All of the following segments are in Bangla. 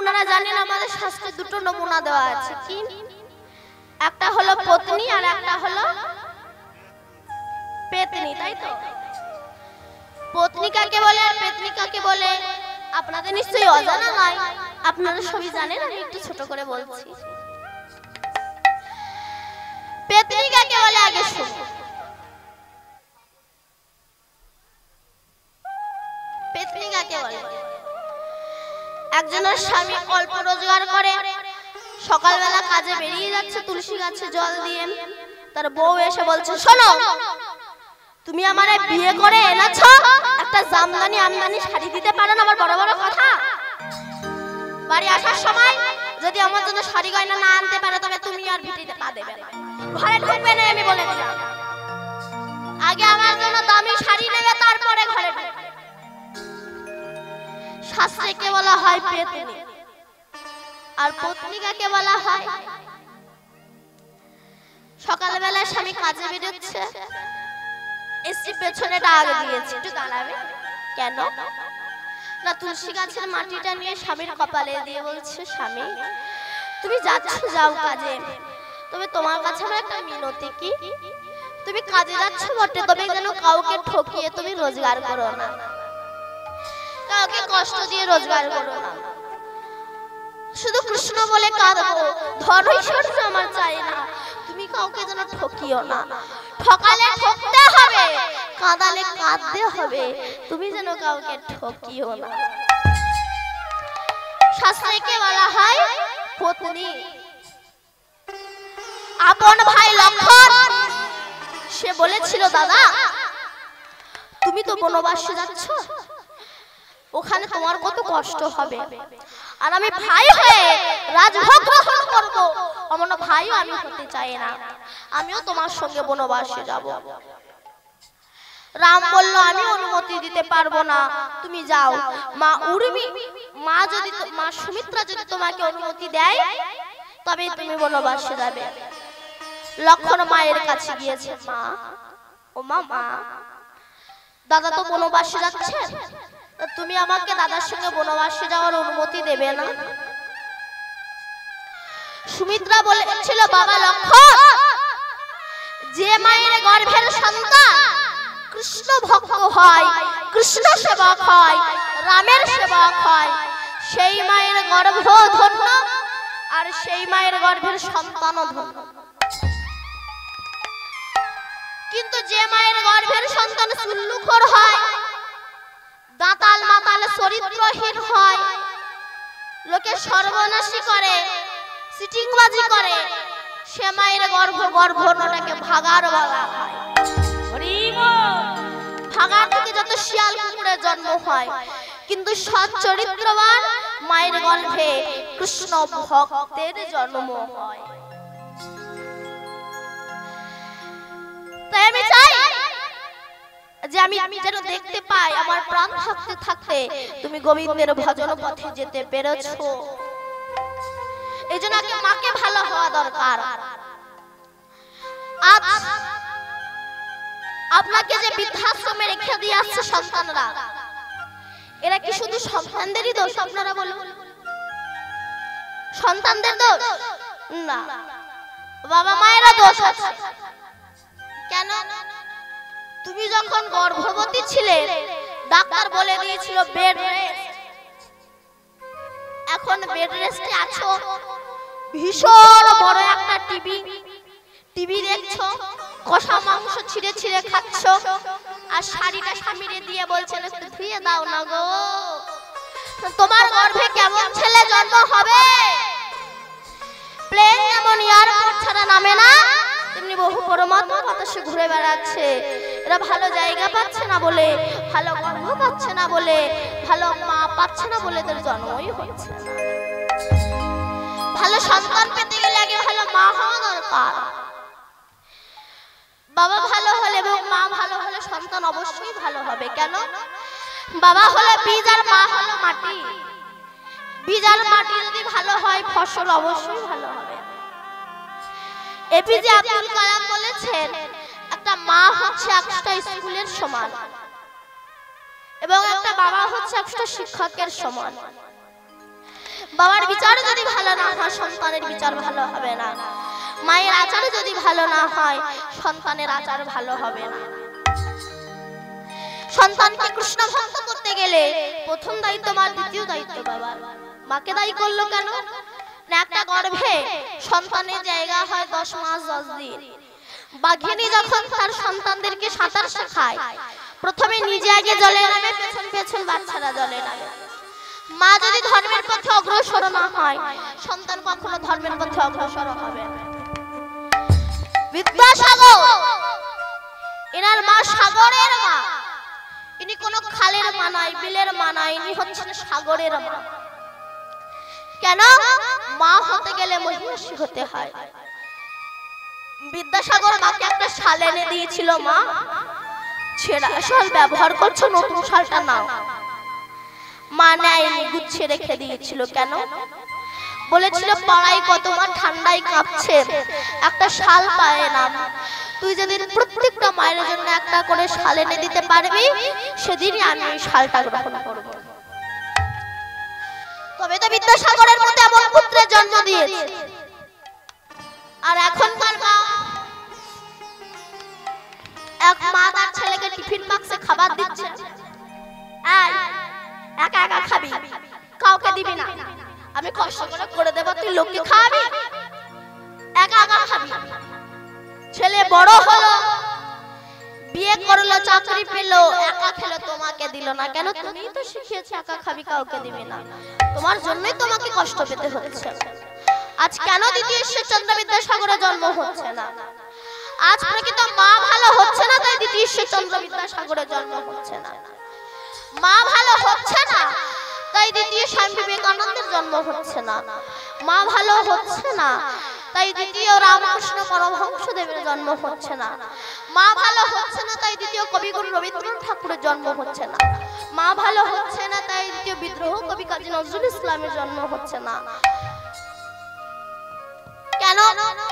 আপনারা জানেন আমাদের শাস্ত্রে দুটো নমুনা দেওয়া আছে, কি? একটা হলো পত্নী আর একটা হলো পেতনি, তাই তো? পত্নী কাকে বলে আর পেতনি কাকে বলে আপনাদের নিশ্চয়ই অজানা নয়, আপনারা সবই জানেন। আমি একটু ছোট করে বলছি। পেতনি কাকে বলে আগে শুনুন। পেতনি কাকে বলে? একজনের স্বামী অল্প রোজগার করে, সকালবেলা কাজে বেরিয়ে যাচ্ছে তুলসী গাছে জল দিয়ে, তার বউ এসে বলছে, শোনো, তুমি আমারে বিয়ে করে এনেছো, একটা জামদানি আমদানি শাড়ি দিতে পারো না? আমার বড় বড় কথা। বাড়ি আসার সময় যদি আমার জন্য শাড়ি গয়না না আনতে পারো তবে তুমি আর ভিটিতে পা দেবে না, ঘরে ঢুকবে না। আমি বলে দিলাম, আগে আমার জন্য দামি শাড়ি নেবে, তারপরে ঘরে ঢুকবে। শাস্ত্রে কে বলা হয় পেতনি, আর পত্নী কাকে বলা হয়? সকালবেলা স্বামী কাজে বেরোচ্ছে, এসে পেছনে ডাক দিয়েছে, একটু দাঁড়াবে কেন? না, তুলসী গাছের মাটিটা নিয়ে স্বামীর কপালে দিয়ে বলছে, স্বামী তুমি যাচ্ছ যাও কাজে, তবে তোমার কাছে আমার একটা মিনতি, কি? তুমি কাজে যাচ্ছ বটে, তবে যেন কাউকে ঠকিয়ে তুমি রোজগার করো না, কাউকে কষ্ট দিয়ে রোজগার করো না। শুধু কৃষ্ণ বলে কাঁদবো, ধন ঐশ্বর্য আমার চাই না, তুমি কাউকে যেন ঠকিও না। ঠকালে ঠকতে হবে, কাঁদালে কাঁদতে হবে, তুমি যেন কাউকে ঠকিও না। শাস্ত্রে কে বলা হয় পত্নী। আপন ভাই লক্ষণ সে বলেছিল, দাদা তুমি তো বনবাসে যাচ্ছ, ওখানে তোমার কত কষ্ট হবে, আর আমি ভাই হয়ে রাজভোগ গ্রহণ করব, অমন ভাইও আমি হতে চাই না, আমিও তোমার সঙ্গে বনবাসে যাব। রাম বলল, আমি অনুমতি দিতে পারবো না, তুমি যাও। মা উর্মি, মা সুমিত্রা যদি তোমাকে অনুমতি দেয় তবে তুমি বনবাসে যাবে। লক্ষণ মায়ের কাছে গিয়েছে, মা, ও মা, দাদা তো বনবাসে যাচ্ছে, তুমি আমাকে দাদার সঙ্গে বনবাসে যাওয়ার অনুমতি দেবে না? সুমিত্রা বলেছিল, বাবা লক্ষণ, যে মায়ের গর্ভের সন্তান কৃষ্ণ ভক্ত হয়, কৃষ্ণ সেবক হয়, রামের সেবক হয়, সেই মায়ের গর্ভ ধন্য, আর সেই মায়ের গর্ভের সন্তানও ধন্য। কিন্তু যে মায়ের গর্ভের সন্তান চুল্লুখোর হয়, দাঁতাল মাতাল চরিত্রহীন হয়, লোকে সর্বনাশী করে, চিটিংবাজি করে, সে মায়ের গর্ভটাকে ভাগার বলা হয়। ভাগার থেকে যত শিয়াল কুকুরের জন্ম হয়, কিন্তু সৎ চরিত্রবান মায়ের গর্ভে কৃষ্ণ ভক্তের জন্ম হয়। তাই আমি চাই যে আমি যেন দেখতে পাই আমার প্রাণ থাকতে থাকতে তুমি গোবিন্দের ভজন পথে যেতে পেরেছো। এই জন্য আগে মাকে ভালো হওয়া দরকার। আজ আপনাকে যে বৃদ্ধাশ্রমে রেখে দিয়ে আসছে সন্তানরা, এরা কি শুধু সন্তানদেরই দোষ? আপনারা বলুন, সন্তানদের দোষ না, বাবা মায়েরা দোষ আছে। কেন? তুমি যখন গর্ভবতী ছিলে ডাক্তার বলে দিয়েছিল বেড রেস্ট, এখন বেড রেস্টে আছো, ভীষণ বড় একটা টিভি দেখছো, কষা মাংস ছিঁড়ে ছিঁড়ে খাচ্ছ, আর শাড়িটা স্বামীরে দিয়ে বলছেন একটু ধুয়ে দাও না গো। তোমার গর্ভে কেমন ছেলে জন্ম হবে? প্লেন যেমন এয়ারপোর্ট ছাড়া নামে না, তেমনি বহু পরমাত্মা বাতাসে ঘুরে বেড়াচ্ছে। এরা ভালো জায়গা পাচ্ছে না বলে, ভালো গর্ভ পাচ্ছে না বলে, ভালো মা পাচ্ছে না বলে এদের জন্মই হচ্ছে না। ভালো সন্তান পেতে গেলে আগে ভালো মা হওয়া দরকার। বাবা ভালো হলে এবং মা ভালো হলে সন্তান অবশ্যই ভালো হবে। কেন? বাবা হলে বীজ আর মা হলো মাটি। বীজ আর মাটি যদি ভালো হয় ফসল অবশ্যই ভালো হবে। এপিজে আব্দুল কালাম বলেছেন, একটা মা হচ্ছে একটা স্কুলের সমান এবং একটা বাবা হচ্ছে একটা শিক্ষকের সমান। বাবার বিচার যদি ভালো না হয় সন্তানের বিচার ভালো হবে না, মায়ের আচার যদি ভালো না হয় সন্তানের আচার ভালো হবে না। সন্তানকে কৃষ্ণ ভক্ত করতে গেলে প্রথম দায়িত্ব মার, দ্বিতীয় দায়িত্ব বাবার। মাকে দায়ী করলো কেন না, একটা গর্ভে সন্তানের জায়গা হয় 10 মাস 10 দিন। বাঘিনী যখন তার সন্তানদেরকে সাঁতার শেখায়, প্রথমে নিজে আগে জলে নামে, পেছন পেছন বাচ্চারা জলে নামে। মা যদি ধর্মের পথে অগ্রসর না হয় সন্তান কখনো ধর্মের পথে অগ্রসর হবে না। বিদ্যাসাগর এনার মা সাগরের মা, ইনি কোন খালের মা নয়, বিলের মা নয়, ইনি হচ্ছেন সাগরের মা। কেন? মা হতে গেলে মহিষী হতে হয়। বিদ্যাসাগর মাকে একটা শাল এনে দিয়েছিল, মা ছেঁড়া শাল ব্যবহার করছো, নতুন শালটা নাও। মা নেয়নি, গুছিয়ে রেখে দিয়েছিল। কেন? বলেছিল পাড়ায় কত মা ঠান্ডায় কাঁপছে, একটা শাল পায় না। তুই যেদিন প্রত্যেকটা মায়ের জন্য একটা করে শাল এনে দিতে পারবি সেদিনই আমি ওই শালটা গ্রহণ করব। তবে তো বিদ্যাসাগরের মধ্যে এমন পুত্রের জন্ম দিয়েছে। আর এখনকার মা, এক মা তার ছেলেকে টিফিন বাক্সে খাবার দিচ্ছে, এই একা একা খাবি, কাউকে দিবি না, আমি কষ্ট করে করে দেব, তুই লোককে খাওয়াবি, একা একা খাবি। ছেলে বড় হলো, বিয়ে করলো, চাকরি পেলো, একা খেলো, তোমাকে দিল না। কেন? তুমিই তো শিখিয়েছো একা খাবি, কাউকে দিবি না, তোমার জন্যই তোমাকে কষ্ট পেতে হচ্ছে। আজ কেন দ্বিতীয় ঈশ্বরচন্দ্র বিদ্যাসাগরের জন্ম হচ্ছে না? আজ প্রকৃত মা ভালো হচ্ছে না, তাই দ্বিতীয় ঈশ্বরচন্দ্র বিদ্যাসাগরের জন্ম হচ্ছে না। মা ভালো হচ্ছে না, তাই দ্বিতীয় স্বামী বিবেকানন্দের জন্ম হচ্ছে না। মা ভালো হচ্ছে না, তাই দ্বিতীয় রামকৃষ্ণ পরমহংসদেবের জন্ম হচ্ছে না। মা ভালো হচ্ছে না, তাই দ্বিতীয় কবিগুরু রবীন্দ্রনাথ ঠাকুরের জন্ম হচ্ছে না। মা ভালো হচ্ছে না, তাই দ্বিতীয় বিদ্রোহ কবি কাজী নজরুল ইসলামের জন্ম হচ্ছে না। কেন?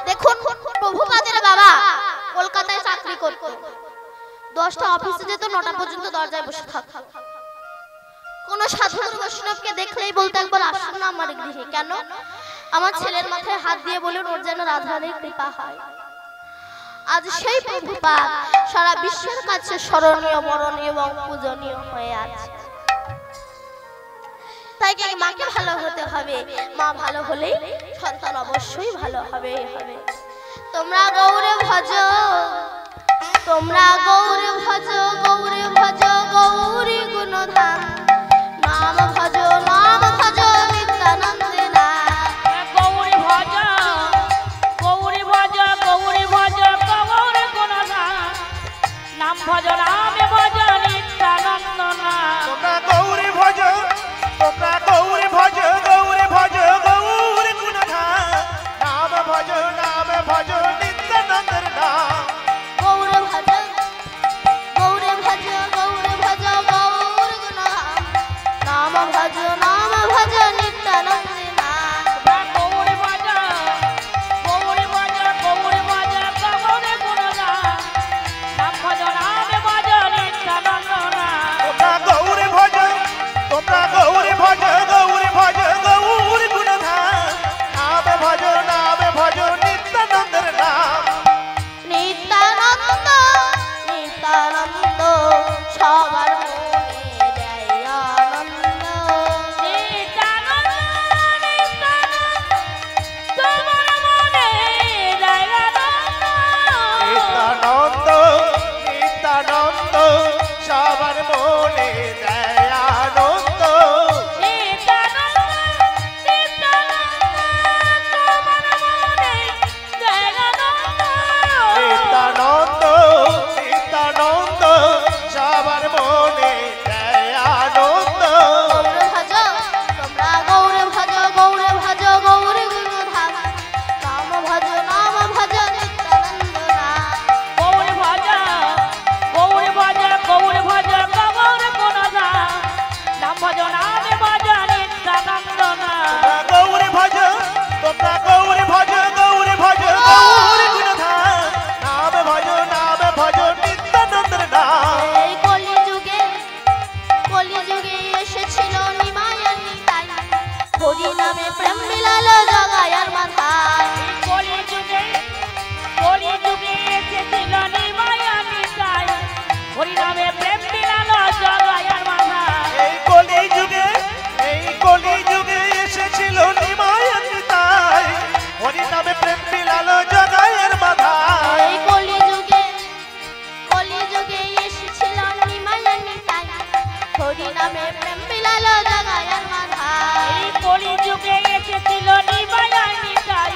দেখুন, প্রভুপাদের বাবা কলকাতায় চাকরি করত, 10টা অফিসে যেত, 9টা পর্যন্ত দরজায় বসে থাকতো। কোন সাধু বৈষ্ণবকে দেখলেই বলতো একবার আসুন না আমার গৃহে। কেন? আমার ছেলের মাথায় হাত দিয়ে বলুন ওর যেন রাধারানীর কৃপা হয়। আজ সেই প্রভুপাদ সারা বিশ্বের কাছে স্মরণীয়, বরণীয় এবং পূজনীয় হয়ে আছে। তাই কি মাকে ভালো হতে হবে, মা ভালো হলেই সন্তান অবশ্যই ভালো হবে। তোমরা গৌরে ভজ, তোমরা গৌরে ভজ, গৌরে ভজ, গৌরী গুণধাম, নাম ভজ, নাম ভজ নিত্যানন্দে না। গৌরী ভজ, গৌরী ভজ, গৌরী ভজ, গৌরী গুণধাম, নাম ভজ, নাম ভজ নিত্যানন্দ না। তোমরা গৌরী ভজ, তোমরা গৌরী ভজ, গৌরী ভজ, গৌরী গুণধাম, নাম ভজ, নাম ভজ নিত্যানন্দের নাম। গৌরে ভজ, গৌরে ভজ, গৌরে ভজ, গৌরী গুণধাম, নাম ভজ, নাম ভজ নিত্যানন্দে। প্রেম মিলালো জগায়ার মাথায়। কলি যুগে এসেছিল নিমায়া নিতাই, হরি নামে প্রেম মিলালো জগায়ার মাথায়। এই কলি যুগে এসেছিল নিমায়া নিতাই, হরি নামে প্রেম মিলালো জগায়ের মাথায়। এই কলি যুগে এসেছিল নিমায়া নিতাই, হরি নামে প্রেম মিলালো জগায়ার মাথায়। এই কলি যুগে এসেছিল নিমায়া নিতাই,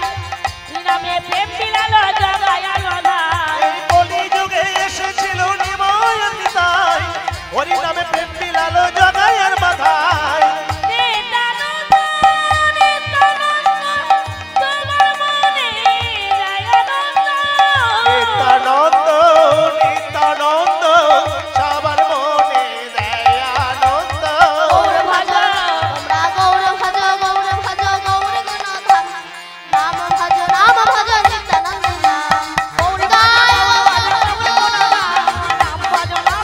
হরি নামে প্রেম মিলালো জগায়ার মাথায়। এই কলি যুগে এসেছিল নিমায়া নিতাই, হরি নামে প্রেম মিলালো জগায়ের মাথায়। নিত্যানন্দ নিত্যানন্দ সবার মনে দেয় আনন্দ। গৌর ভজ তোমরা গৌর ভজ গৌর ভজ গৌর গুণধাম, নাম ভজ নিত্যানন্দ নাম। গৌর গায় নাম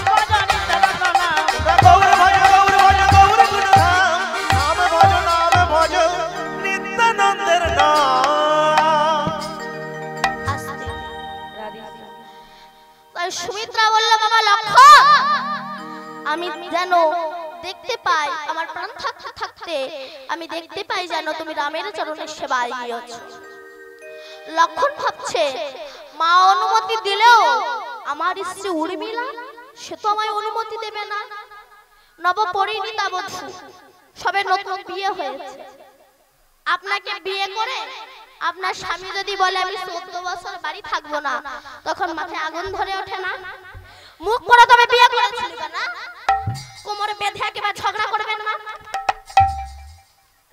ভজ নিত্যানন্দ নাম। গৌর ভজ গৌর ভজ গৌর গুণধাম, নাম ভজ নিত্যানন্দের নাম। আস্তে। তাই সুমিত্রা বলল, বাবা লক্ষণ, আমি যেন দেখতে পাই, আমার প্রাণ থাকতে থাকতে আমি দেখতে পাই যেন তুমি রামের চরণের সেবায় গিয়েছ। লক্ষণ ভাবছে, মা অনুমতি দিলেও আমার স্ত্রী উর্মিলা সে তো আমায় অনুমতি দেবে না। নবপরিণীতা বধূ, সবে নতুন বিয়ে হয়েছে। আপনাকে বিয়ে করে আপনার স্বামী যদি বলে আমি 14 বছর বাড়ি থাকবো না, তখন মাথায় আগুন ধরে ওঠে না? মুখ করে তবে বিয়ে করেছিল না, কোমরে বেঁধে একেবারে ঝগড়া করবেন না।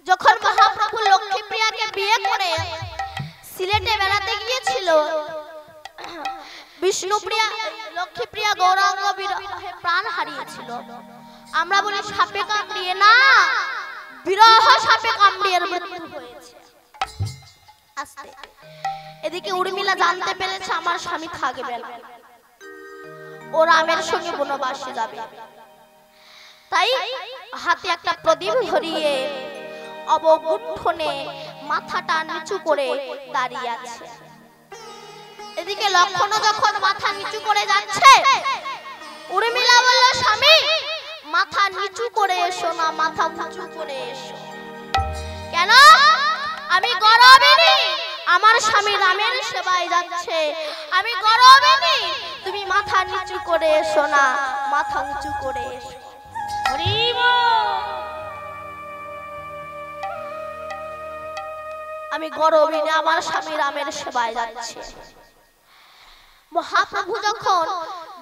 যখন মহাপ্রভু লক্ষ্মীপ্রিয়াকে বিয়ে করে সিলেটে বেড়াতে গিয়েছিল, বিষ্ণুপ্রিয়া লক্ষ্মীপ্রিয়া গৌরাঙ্গ বিরহে প্রাণ হারিয়েছিল। আমরা বলি সাপে কামড়িয়ে, না, বিরহ সাপে কামড়িয়ে মৃত্যু হয়েছে। আস্তে। এদিকে উর্মিলা জানতে পেরেছে আমার স্বামী থাকবে না, ও রামের সঙ্গে বনবাসে যাবে। তাই হাতে একটা প্রদীপ ধরিয়ে অবগুণ্ঠনে মাথাটা নিচু করে দাঁড়িয়ে আছে। এদিকে লক্ষণ যখন মাথা নিচু করে যাচ্ছে, উর্মিলা বলল, স্বামী মাথা নিচু করে এসো না, মাথা উঁচু করে এসো। কেন? আমি গরবিনী, আমার স্বামী রামের সেবায় যাচ্ছে, আমি গরবিনী, তুমি মাথা নিচু করে এসো না, মাথা উঁচু করে এসো। হরি বল। আমি গরবিনী, আমার স্বামী রামের সেবায় যাচ্ছে। মহাপ্রভু যখন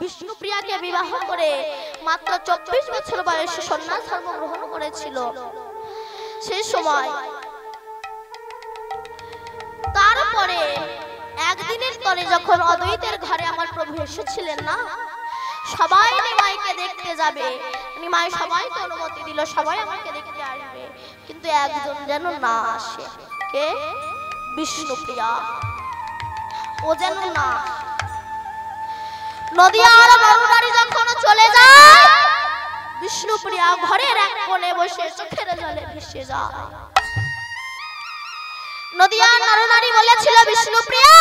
বিষ্ণুপ্রিয়াকে বিবাহ করে মাত্র 24 বছর বয়সে সন্ন্যাস ধর্ম গ্রহণ করেছিল, সেই সময় তারপরে একদিনের তরে যখন অদ্বৈতের ঘরে আমার প্রভু এসেছিলেন না, সবাই নিমাইকে দেখতে যাবে, নিমাই সবাইকে অনুমতি দিল, সবাই আমাকে দেখতে আসবে, কিন্তু একজন যেন না আসে। কে? বিষ্ণুপ্রিয়া। ও যেন না। নদিয়ার নরনারী যখন চলে যায়, বিষ্ণুপ্রিয়া ঘরের এক কোণে বসে চোখের জলে ভেসে যায়। নদিয়ার নরনারী বলেছিল, বিষ্ণুপ্রিয়া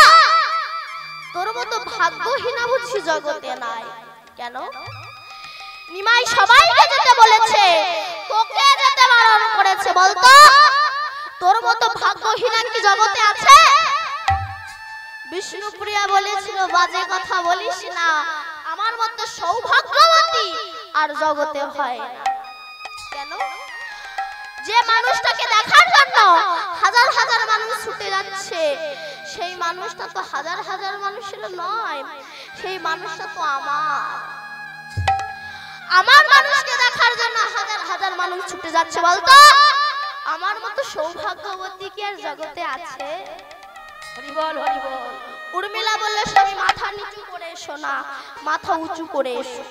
তোর মতো ভাগ্যহীনা বুঝি জগতে নাই। কেন? নিমাই সবাইকে যেতে বলেছে, তোকে যেতে বারণ করেছে, বলতো তোর মতো ভাগ্যহীনা কি জগতে আছে? বিষ্ণুপ্রিয়া বলেছিল, বাজে কথা বলিস না, আমার মতো সৌভাগ্যবতী আর জগতে হয় না। কেন? যে মানুষটাকে দেখার জন্য হাজার হাজার মানুষ ছুটে যাচ্ছে, সেই মানুষটা তো হাজার হাজার মানুষের নয়, সেই মানুষটা তো আমার মানুষকে দেখার জন্য হাজার হাজার মানুষ ছুটে যাচ্ছে, বলতো আমার মতো সৌভাগ্যবতী কি আর জগতে আছে? হরি বল, হরি বল। উর্মিলা বলল, স্বামী মাথা নিচু করে এসো না, মাথা উঁচু করে এসো।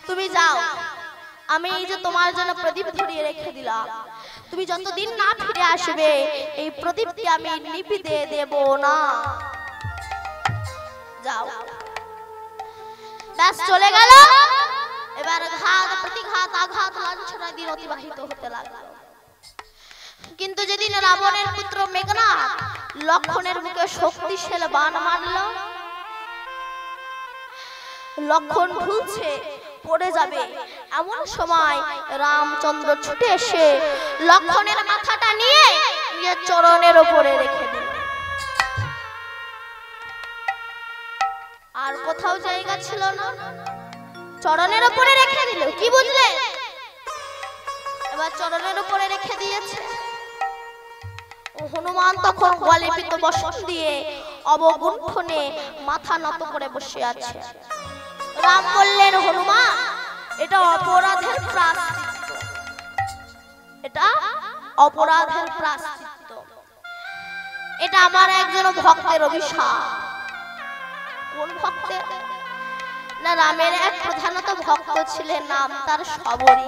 তুমি যাও, আমি এই যে তোমার জন্য প্রদীপ ধরিয়ে রেখে দিলাম, তুমি যতদিন না ফিরে আসবে এই প্রদীপটি আমি নিভিতে দেব না। যাও। ব্যাস চলে গেল। এবার ঘাত প্রতিঘাত আঘাত লাঞ্ছনা দিন অতিবাহিত হতে লাগলো। কিন্তু যেদিন রাবণের পুত্র মেঘনাদ লক্ষণের মুখে শক্তিশালী বাণ মারল, লক্ষণ ভুলছে পড়ে যাবে, এমন সময় রামচন্দ্র ছুটে এসে লক্ষণের মাথাটা নিয়ে নিজের চরণের উপরে রেখে দিল। আর কোথাও জায়গা ছিল না, চরণের উপরে রেখে দিল। কি বুঝলে? এবার চরণের উপরে রেখে দিয়েছে। হনুমান তখন গলে পিত বসন দিয়ে অবগুণ্ঠনে মাথা নত করে বসে আছে। রাম বললেন, হনুমান, এটা অপরাধের প্রায়শ্চিত্ত, এটা অপরাধের প্রায়শ্চিত্ত, এটা আমার একজন ভক্তের অভিশাপ। কোন ভক্তের? না, রামের এক প্রধানত ভক্ত ছিলেন, নাম তার শবরী।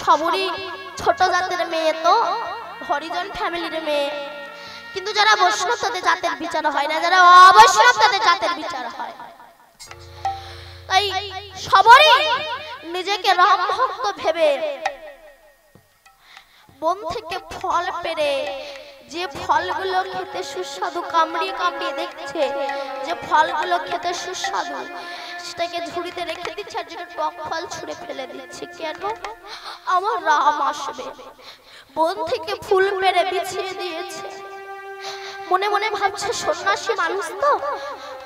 শবরী ছোট জাতের মেয়ে, তো হরিজন ফ্যামিলির মেয়ে, কিন্তু যারা বৈষ্ণব তাদের জাতের বিচার হয় না, যারা অবৈষ্ণব তাদের জাতের বিচার হয়। তাই শবরী নিজেকে রাম ভক্ত ভেবে বন থেকে ফল পেড়ে, যে ফলগুলো খেতে সুস্বাদু, কামড়িয়ে কামড়িয়ে দেখছে যে ফলগুলো খেতে সুস্বাদু, সেটাকে ঝুড়িতে রেখে দিচ্ছে, আর যেটা টক ফল ছুঁড়ে ফেলে দিচ্ছে। কেন? আমার রাম আসবে। বন থেকে ফুল পেড়ে বিছিয়ে দিয়েছে। মনে মনে ভাবছে, সন্ন্যাসী মানুষ তো,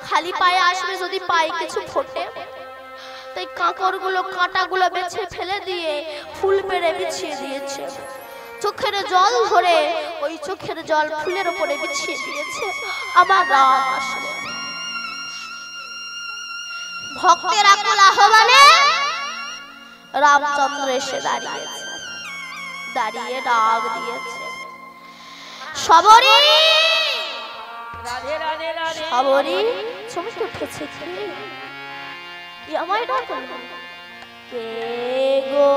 খালি পায়ে আসবে, যদি পায়ে কিছু ফোটে। তাই কাঁকড়গুলো কাঁটাগুলো বেছে ফেলে দিয়ে ফুল পেড়ে বিছিয়ে দিয়েছে। চোখের জল ধরে ওই চোখের জল ফুলের উপরে বিছিয়ে দিয়েছে। আমার রাম আসবে। ভক্তের আকুল আহ্বানে রামচন্দ্র এসে দাঁড়িয়েছে, দাঁড়িয়ে ডাক দিয়েছে, শবরী। রাধে রাধে রাধে। শবরী চমকে উঠেছে। কি আমায় ডাকল? কে গো,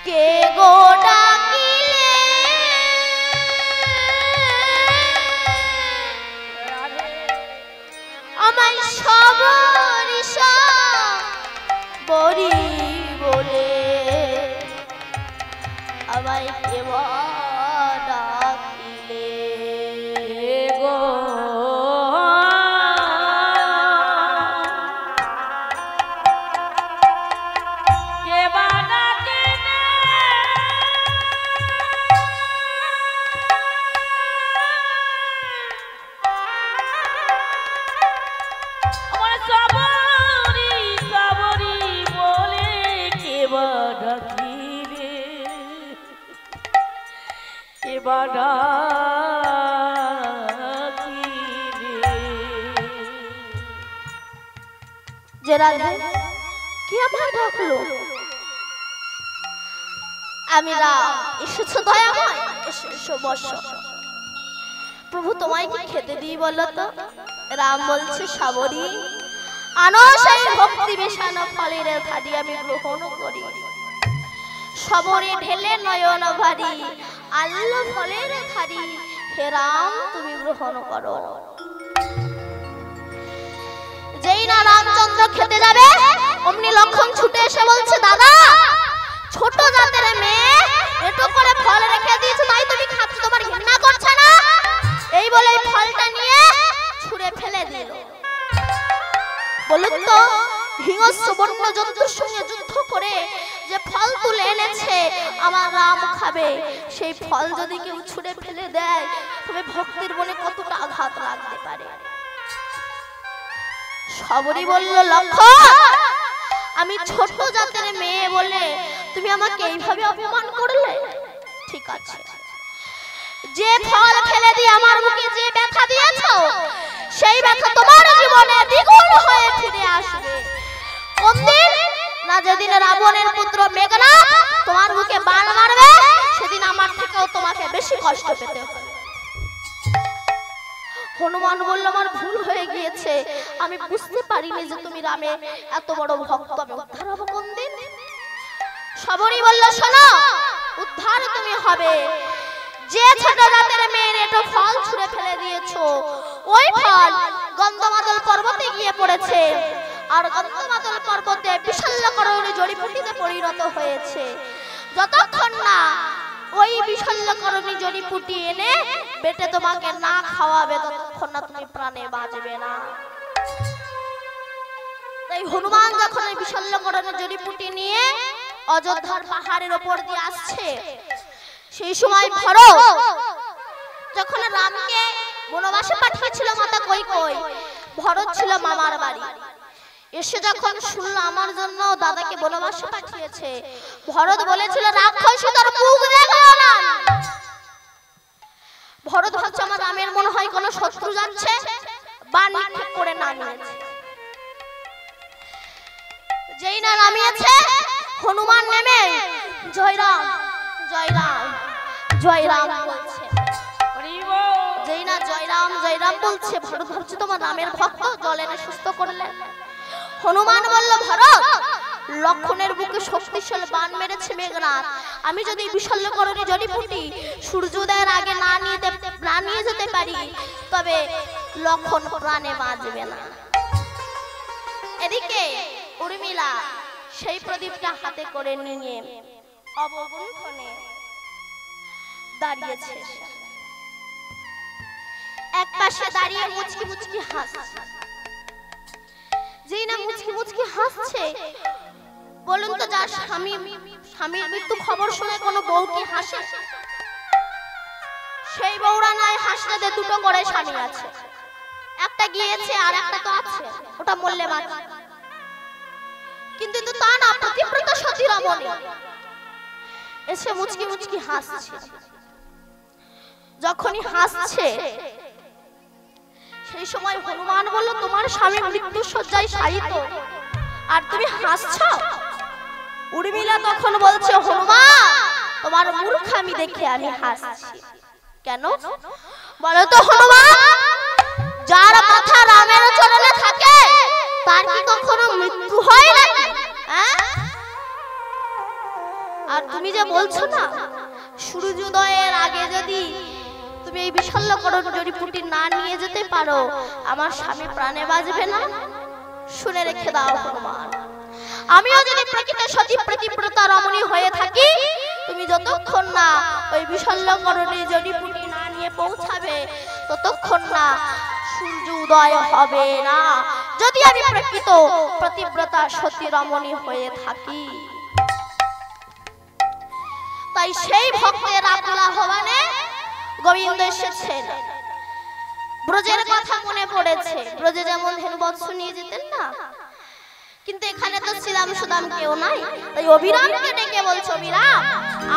কে গো ডাকিলে? আমায় শবরী শবরী বলে আমায় কে ডাকিলে? গো কে বানাকে না আমার শবরী শবরী বলে কে বানাকিলে? কে বানাকিলে? যে রাধে, কে আমায় ডাকলো? আমি রাম। এসেছো দয়াময়? এসো বসো। প্রভু, তোমায় কি খেতে দিই বলো তো? রাম বলছে, শবরী, আনো সেই ভক্তি মেশানো ফলের থালি, আমি গ্রহণ করি। শবরী ঢেলে নয়ন ভারী আনলো ফলের থালি, হে রাম তুমি গ্রহণ করো। যেই না রামচন্দ্র খেতে যাবে, অমনি লক্ষণ ছুটে এসে বলছে, দাদা, ছোট জাতের মেয়ে এটো করে ফল রেখে দিয়েছে, তাই তুমি খাচ্ছ, তোমার ঘৃণা করছে না? এই বলে ফলটা নিয়ে ছুঁড়ে ফেলে দিল। বলুন তো, হিংস্র বন্য জন্তুর সঙ্গে যুদ্ধ করে যে ফল তুলে এনেছে আমার রাম খাবে, সেই ফল যদি কেউ ছুঁড়ে ফেলে দেয়, তবে ভক্তির মনে কতটা আঘাত লাগতে পারে। শবরী বলল, লক্ষণ, আমি ছোট জাতের মেয়ে বলে তুমি আমাকে এইভাবে অপমান করলে? ঠিক আছে, যে ফল ফেলে দিয়ে আমার মুখে যে ব্যথা দিয়েছো, সেই ব্যথা তোমার জীবনে দ্বিগুণ হয়ে ফিরে আসবে। কোন দিন? না যেদিন রাবণের পুত্র মেঘনাদ তোমার মুখে বাণ মারবে, সেদিন আমার থেকেও তোমাকে বেশি কষ্ট পেতে হবে। হনুমান বলল, আমার ভুল হয়ে গিয়েছে, আমি বুঝতে পারিনি যে তুমি রামে এত বড় ভক্ত, আমি উদ্ধার হবো কোন দিন? শবরী বলল, শোনো, উদ্ধার তুমি হবে। যে ছোট জাতের মেয়ের এটো ফল ছুঁড়ে ফেলে দিয়েছো, ওই ফল গন্ধমাদল পর্বতে গিয়ে পড়েছে আর গন্ধমাদল পর্বতে বিশল্যকরণী জড়িবুটিতে পরিণত হয়েছে। যতক্ষণ না ওই বিশল্যকরণী জড়িবুটি এনে বেটে তোমাকে না খাওয়াবে ততক্ষণ না তুমি প্রাণে বাঁচবে না। তাই হনুমান যখন ওই বিশল্যকরণী জড়িবুটি নিয়ে অযোধ্যার পাহাড়ের ওপর দিয়ে আসছে, সেই সময় ভরত যখন রামকে বনবাসে পাঠিয়েছিল মাতা কৈকেয়ী, ভরত ছিল মামার বাড়ি। এসে যখন শুনল আমার জন্য দাদাকে বনবাসে পাঠিয়েছে, ভরত বলেছিল রাক্ষসী তোর মুখ দেখো না। ভরত ভাবছে আমার রামের মনে হয় কোনো শত্রু যাচ্ছে, বাণ নিক্ষেপ করে নামিয়েছে। যেই না নামিয়েছে হনুমান নেমে জয় রাম জয় রাম জয় রাম বলছে। যেই না জয় রাম বলছে, ভরত ভাবছে তোমার রামের ভক্ত, জল এনে সুস্থ করলেন। হনুমান বলল ভরত, লক্ষণের বুকে শক্তিশালী বাণ মেরেছে মেঘনাদ, আমি যদি বিশল্যকরণী জড়িবুটি সূর্যোদয়ের আগে না নিয়ে যেতে পারি তবে লক্ষণ প্রাণে বাঁচবে না। এদিকে উর্মিলা সেই প্রদীপটা হাতে করে নিয়ে অবগুণ্ঠনে দাঁড়িয়েছে। এক পাশে দাঁড়িয়ে মুচকি মুচকি হাসছে। যেই না মুচকি মুচকি হাসছে, বলুন তো যার স্বামীর মৃত্যু খবর শুনে কোনো বউ কি হাসে? সেই বউরা নয় হাসতে দুটো করে স্বামী আছে, একটা গিয়েছে আর একটা তো আছে, ওটা মরলে বাঁচে। কিন্তু তা না, পতিব্রতা সতী রমণী এসে মুচকি মুচকি হাসছে। যখনই হাসছে সেই সময় হনুমান বলল তোমার স্বামী মৃত্যু শয্যায় শায়িত আর তুমি হাসছো? উর্মিলা তখন বলছে হনুমান তোমার মূর্খামি দেখে আমি হাসছি। কেন বলো তো হনুমান, যার মাথা রামের চরণে থাকে তার কি কখনো মৃত্যু হয় নাকি? আর তুমি যে বলছো না সূর্যোদয়ের আগে যদি তুমি এই বিশল্যকরণী জড়িবুটি না নিয়ে যেতে পারো আমার স্বামী প্রাণে বাঁচবে না। শুনে রেখে দাও হনুমান, আমিও যদি প্রকৃত সতী পতিব্রতা রমণী হয়ে থাকি, তুমি যতক্ষণ না ওই বিশল্যকরণী জড়িবুটি না নিয়ে পৌঁছাবে ততক্ষণ না সূর্য উদয় হবে না, যদি আমি প্রকৃত পতিব্রতা সতী রমণী হয়ে থাকি। তাই সেই ভক্তের আকুল আহ্বানে গোবিন্দ এসেছেন। ব্রজের কথা মনে পড়েছে, ব্রজে যেমন ধেনুবৎস নিয়ে যেতেন না, কিন্তু এখানে তো শ্রীরাম সুদাম কেউ নাই, তাই অভিরামকে ডেকে বলছো অভিরাম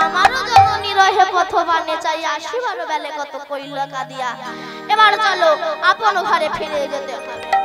আমারও জননী রহে পথবানে চাই আসিবার বেলে কত কইল কাঁদিয়া, এবার চলো আপন ঘরে ফিরে যেতে হবে।